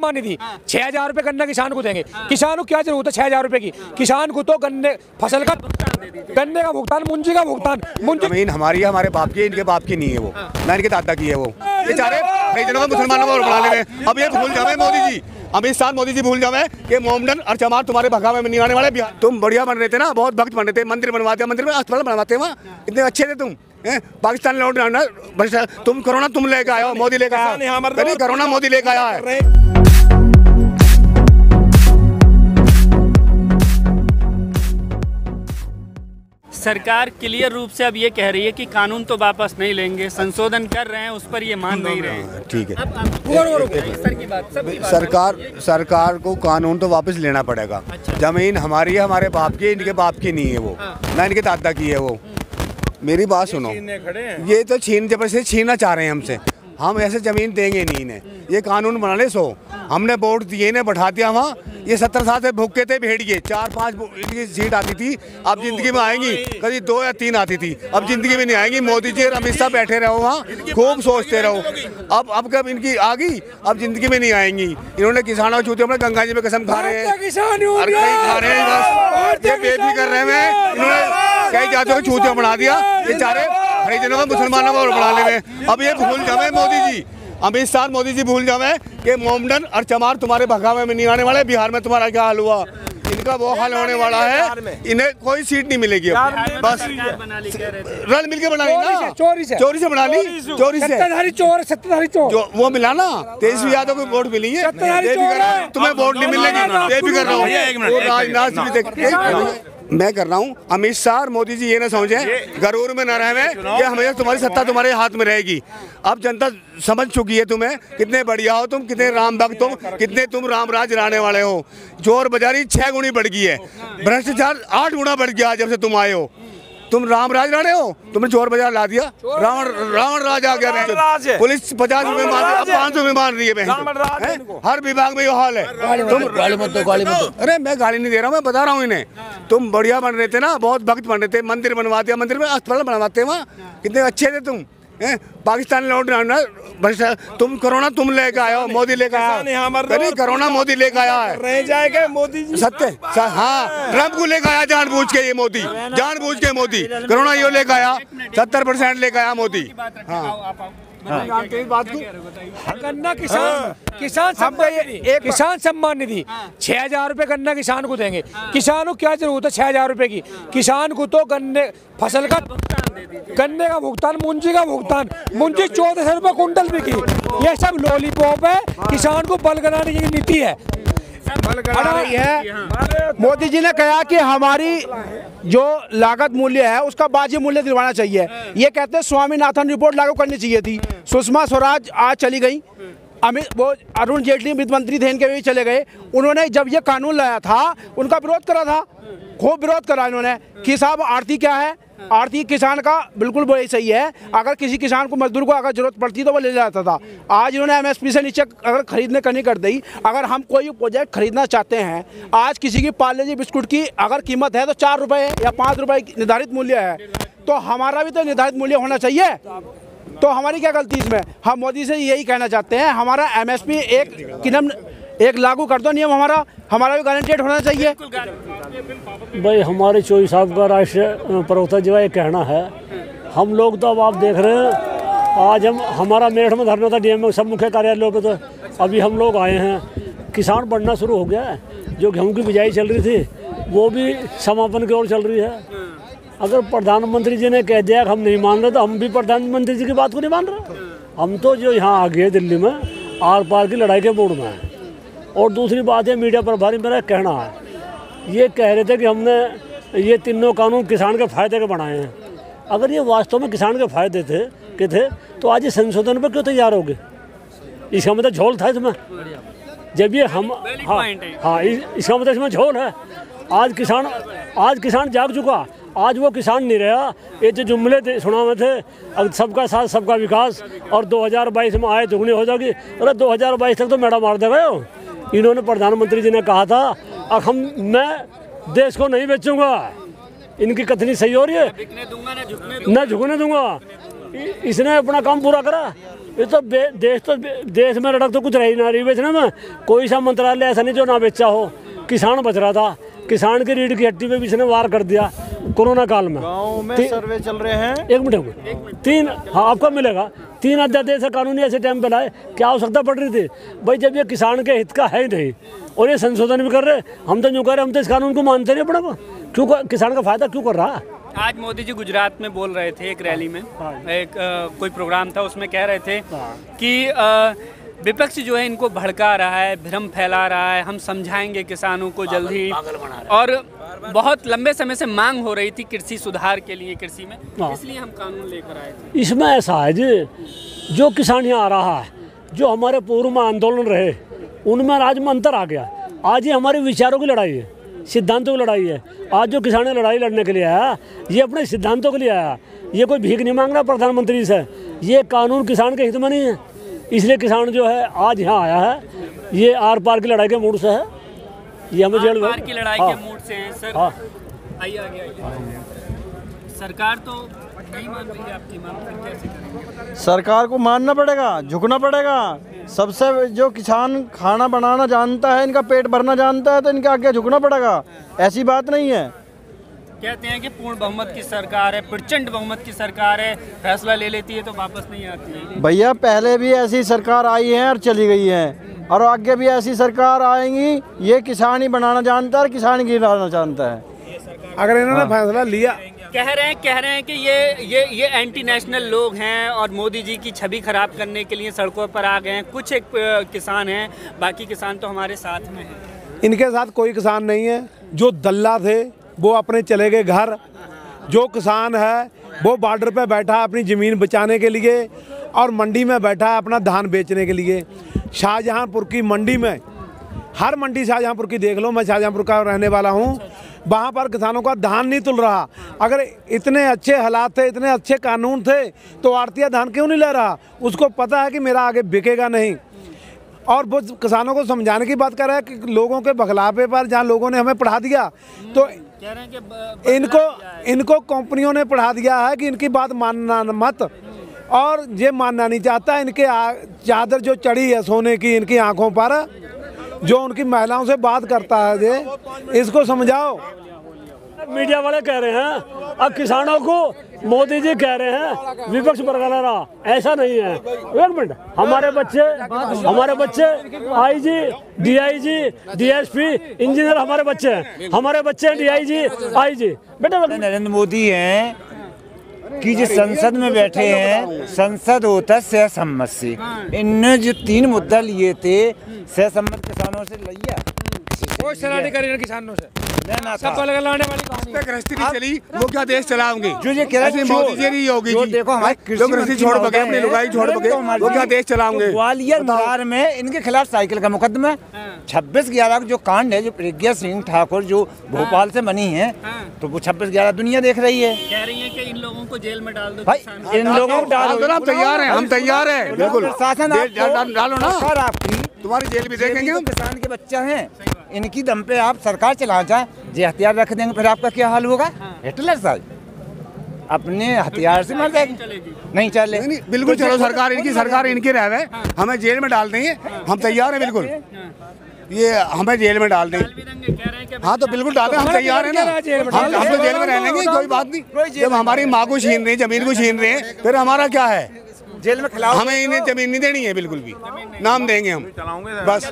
सम्मान निधि 6,000 रुपए गन्ना किसान को देंगे। किसान को क्या जरूरत है 6,000 रुपए की? किसान को तो गन्ने फसल का गन्ने का भुगतान, मुंजी का भुगतान। जमीन हमारी है, हमारे बाप की, इनके बाप की नहीं है, वो ना इनके दादा की है। वो बेचारे कई जनों में मुसलमानों को बनाने में। अब ये भूल जावे मोदी जी, अमित शाह मोदी जी भूल जावे कि मोमडन और चमार तुम्हारे भगावे में नहीं आने वाले। तुम बढ़िया बन रहे थे ना, बहुत भक्त बन रहे थे, मंदिर बनवाते, मंदिर में अस्पताल बनवाते, वहाँ इतने अच्छे थे तुम। पाकिस्तान लौट तुम कोरोना तुम लेके आए हो, मोदी लेके आया, कोरोना मोदी लेके आया है। सरकार क्लियर रूप से अब ये कह रही है कि कानून तो वापस नहीं लेंगे, संशोधन कर रहे हैं, उस पर ये मान नहीं रहे हैं। ठीक है, सर की बात, सरकार को कानून तो वापस लेना पड़ेगा। जमीन हमारी है, हमारे बाप की, इनके बाप की नहीं है, वो ना इनके दादा की है। वो मेरी बात सुनो, ये तो जबरदस्ती छीनना चाह रहे हैं हमसे। हम ऐसे जमीन देंगे नहीं इन्हें। ये कानून बना ले। हमने वोट दिए, इन्हें बैठा दिया वहाँ। ये 70 साल से भूखे थे भेड़िए, 4-5 इनकी सीट आती थी, अब जिंदगी में आएंगी कभी 2 या 3 आती थी, अब जिंदगी में नहीं आएंगी। मोदी जी और अमित शाह बैठे रहो वहाँ, खूब सोचते रहो। अब कब इनकी आ गई, अब जिंदगी में नहीं आएंगी। इन्होंने किसानों छूते, अपने गंगा जी में कसम खा रहे हैं, ये बेबी कर रहे हैं। इन्होंने कई जातियों को छूते बना दिया, बेचारे कई जनों में मुसलमानों को बनाने में। अब ये भूल जावे मोदी जी, अमित शाह मोदी जी भूल जावे कि मोमडन और चमार तुम्हारे भगावे में नहीं आने वाले। बिहार में तुम्हारा क्या हाल हुआ, इनका वो हाल होने वाला है। इन्हें कोई सीट नहीं मिलेगी, बस रल मिलके बना ली ना, चोरी से बना ली, चोरी से सत्ताधारी चोर वो मिला ना। तेजस्वी यादव को वोट मिली है, तुम्हें वोट नहीं मिलेगी, ये भी कर रहा हूँ। राजनाथ भी मैं कर रहा हूँ। अमित शाह और मोदी जी ये ना समझे, गरूर में न रहे, ये हमेशा तुम्हारी सत्ता तुम्हारे हाथ में रहेगी। अब जनता समझ चुकी है तुम्हें, कितने बढ़िया हो तुम, कितने राम भक्त तुम, कितने तुम राम राज लाने वाले हो। चोर बाजारी 6 गुनी बढ़ गई है, भ्रष्टाचार 8 गुना बढ़ गया जब से तुम आए हो। तुम राम राज लाने हो, तुमने चोर बाजार ला दिया, रावण राज आ गया। पुलिस 50 रुपए मान रही है, अब 500 रुपए मान रही है। हर विभाग में ये हाल है। अरे मैं गाली नहीं दे रहा हूँ, मैं बता रहा हूँ इन्हें। तुम बढ़िया बन रहे थे ना, बहुत भक्त बन रहे थे, मंदिर बनवाते, मंदिर में अस्पताल बनवाते, वहाँ कितने अच्छे थे तुम। पाकिस्तान लौट तुम कोरोना तुम लेके आए हो, मोदी लेके आया, कोरोना मोदी लेके आया है। रह जाएगा मोदी जी सत्य। हाँ, ट्रम्प को लेके आया जानबूझ के, ये मोदी जानबूझ के मोदी कोरोना ये लेके आया, 70% लेके आया मोदी। गन्ना किसान सम्मान निधि 6,000 रुपए गन्ना किसान को देंगे। किसान को क्या जरूरत है 6,000 रुपए की? किसान को तो गन्ने फसल का गन्ने का भुगतान, मुंजी का भुगतान। मुंजी 1400 रुपए कुंटल बिकी। ये सब लॉलीपॉप है, किसान को बल बनाने की नीति है। मोदी जी ने कहा कि हमारी जो लागत मूल्य है उसका वाजिब मूल्य दिलवाना चाहिए। ये कहते हैं स्वामीनाथन रिपोर्ट लागू करनी चाहिए थी। सुषमा स्वराज आज चली गई, अरुण जेटली वित्त मंत्री थे, इनके भी चले गए। उन्होंने जब ये कानून लाया था उनका विरोध करा था, खूब विरोध करा इन्होंने कि साहब आरती क्या है। आरती किसान का बिल्कुल वही सही है, अगर किसी किसान को, मजदूर को अगर जरूरत पड़ती तो वो ले जाता था। आज इन्होंने MSP से नीचे अगर खरीदने करनी कर दी। अगर हम कोई प्रोजेक्ट खरीदना चाहते हैं, आज किसी की पार्ले जी बिस्कुट की अगर कीमत है तो 4 रुपये या 5 रुपये निर्धारित मूल्य है, तो हमारा भी तो निर्धारित मूल्य होना चाहिए। तो हमारी क्या गलती इसमें? हम मोदी से यही कहना चाहते हैं, हमारा MSP एक लागू कर दो नियम, हमारा भी गारंटेड होना चाहिए। भाई हमारे चोई साहब का राष्ट्रीय प्रवक्ता जी का ये कहना है। हम लोग तो अब आप देख रहे हैं, आज हमारा मेरठ में धरना था DM में, सब मुख्य कार्यालयों पे। तो अभी हम लोग आए हैं, किसान बढ़ना शुरू हो गया है। जो गेहूं की बिजाई चल रही थी वो भी समापन की ओर चल रही है। अगर प्रधानमंत्री जी ने कह दिया कि हम नहीं मान रहे, तो हम भी प्रधानमंत्री जी की बात को नहीं मान रहे। हम तो जो यहाँ आ गए दिल्ली में आर पार की लड़ाई के मूड में है। और दूसरी बात है, मीडिया प्रभारी मेरा कहना है, ये कह रहे थे कि हमने ये तीनों कानून किसान के फायदे के बनाए हैं। अगर ये वास्तव में किसान के फायदे थे तो आज ये संशोधन पर क्यों तैयार हो गए? इसका मतलब झोल था इसमें। जब ये हम हाँ इसका मतलब इसमें झोल है। आज किसान जाग चुका, आज वो किसान नहीं रहा। ये जो जुमले सुना में थे, अब सबका साथ सबका विकास और 2022 में आए दुगनी हो जाएगी। अरे 2022 तक तो मेड़ा मार दे गए। इन्होंने प्रधानमंत्री जी ने कहा था, अब मैं देश को नहीं बेचूंगा। इनकी कथनी सही हो रही है, न झुकने दूंगा। इसने अपना काम पूरा करा, ये तो देश में रड़क तो कुछ रही ना रही बेचने में। कोई सा मंत्रालय ऐसा नहीं जो ना बेचा हो। किसान बच रहा था, किसान की रीढ़ की हड्डी पे भी इसने वार कर दिया कोरोना काल में। गाँव में सर्वे चल रहे हैं। एक मिनट 3 हाँ आपको मिलेगा 3 अध्यादेश कानूनी ऐसे टाइम पे लाए, क्या आवश्यकता पड़ रही थी भाई? जब ये किसान के हित का है ही नहीं और ये संशोधन भी कर रहे, हम तो यूँ कह रहे हम तो इस कानून को मानते नहीं अपने को। क्यों किसान का फायदा क्यों कर रहा? आज मोदी जी गुजरात में बोल रहे थे एक रैली में, एक कोई प्रोग्राम था, उसमें कह रहे थे कि विपक्ष जो है इनको भड़का रहा है, भ्रम फैला रहा है, हम समझाएंगे किसानों को जल्दी। और बहुत लंबे समय से मांग हो रही थी कृषि सुधार के लिए कृषि में, इसलिए हम कानून लेकर आए थे। इसमें ऐसा है जी, जो किसान यहाँ आ रहा है, जो हमारे पूर्व में आंदोलन रहे उनमें आज में अंतर आ गया। आज ये हमारे विचारों की लड़ाई है, सिद्धांतों की लड़ाई है। आज जो किसान लड़ाई लड़ने के लिए आया, ये अपने सिद्धांतों के लिए आया। ये कोई भीख नहीं मांग रहा प्रधानमंत्री से। ये कानून किसान के हित में नहीं है, इसलिए किसान जो है आज यहाँ आया है। ये आर पार की लड़ाई के मूड से है। ये हमें जेल पार की लड़ाई के मूड से है सर। आइए आगे। सरकार तो नहीं मान रही है आपकी मांग, फिर कैसे करेंगे? सरकार को मानना पड़ेगा, झुकना पड़ेगा। सबसे जो किसान खाना बनाना जानता है, इनका पेट भरना जानता है, तो इनके आगे झुकना पड़ेगा। ऐसी बात नहीं है। कहते हैं कि पूर्ण बहुमत की सरकार है, प्रचंड बहुमत की सरकार है, फैसला ले लेती है तो वापस नहीं आती है। भैया पहले भी ऐसी सरकार आई है और चली गई है, और आगे भी ऐसी सरकार आएंगी। ये किसान ही बनाना जानता है, किसान गिराना जानता है। अगर इन्होंने फैसला लिया, कह रहे हैं कि ये एंटी नेशनल लोग हैं और मोदी जी की छवि खराब करने के लिए सड़कों पर आ गए हैं। कुछ एक किसान हैं, बाकी किसान तो हमारे साथ में हैं। इनके साथ कोई किसान नहीं है। जो दल्ला थे वो अपने चले गए घर। जो किसान है वो बॉर्डर पे बैठा अपनी ज़मीन बचाने के लिए और मंडी में बैठा अपना धान बेचने के लिए। शाहजहांपुर की मंडी में, हर मंडी शाहजहांपुर की देख लो, मैं शाहजहांपुर का रहने वाला हूँ, वहाँ पर किसानों का धान नहीं तुल रहा। अगर इतने अच्छे हालात थे, इतने अच्छे कानून थे, तो आड़तिया धान क्यों नहीं ले रहा? उसको पता है कि मेरा आगे बिकेगा नहीं। और वो किसानों को समझाने की बात कर रहा है कि लोगों के बखलावे पर, जहाँ लोगों ने हमें पढ़ा दिया, तो कह रहे हैं कि इनको कंपनियों ने पढ़ा दिया है कि इनकी बात मानना मत, और ये मानना नहीं चाहता। इनके चादर जो चढ़ी है सोने की इनकी आंखों पर, जो उनकी महिलाओं से बात करता है, ये इसको समझाओ। मीडिया वाले कह रहे हैं अब किसानों को मोदी जी कह रहे हैं विपक्ष बरकरार रहा, ऐसा नहीं है। एक मिनट, हमारे बच्चे आईजी, डीआईजी, डीएसपी, इंजीनियर हमारे बच्चे हैं, हमारे बच्चे डीआईजी, आईजी। बेटा नरेंद्र मोदी हैं कि जो संसद में बैठे हैं, संसद होता है सहसम्मत से। इनने जो 3 मुद्दा लिए थे, सहसम्मत किसानों से लिया, कोई सलाह नहीं करी किसानों से। सब गृहस्थी नहीं चली, वो क्या देश चलाओगे? जो ये कह रहे मोदी जी नहीं होगी जी। देखो हमारे जो गृहस्थी छोड़ बगे, अपनी लुगाई छोड़ बगे, वो क्या देश चलाओगे? ग्वालियर बिहार में इनके खिलाफ साइकिल का मुकदमा 26/11 जो कांड है, जो प्रज्ञा सिंह ठाकुर जो भोपाल से बनी है, तो वो 26/11 दुनिया देख रही है। कह रही है कि इन लोगों को जेल में डाल दो भाई, इन लोगों को डालो। हम तैयार हैं, हम तैयार हैं, बिल्कुल। शासन डालो ना, आपकी तुम्हारी जेल भी देखेंगे हम। किसान के बच्चे हैं, इनकी दम पे आप सरकार चला जाए, जे हथियार रख देंगे, फिर आपका क्या हाल होगा? हिटलर साहब अपने हथियार से मर जाएगी, नहीं चले। नहीं, बिल्कुल चलो, सरकार इनकी, सरकार इनकी रहे, हमें जेल में डाल देंगे, हम तैयार हैं बिल्कुल। ये हमें जेल में डाल देंगे, हाँ तो बिल्कुल डाल दें, हम तैयार हैं ना। हम तो जेल में रह लेंगे, कोई बात नहीं। जब हमारी माँ को छीन रहे हैं, जमीन को छीन रहे हैं, फिर हमारा क्या है? जेल में खिलाओ। हमें इन्हें जमीन नहीं देनी है, बिल्कुल भी नाम देंगे हम बस।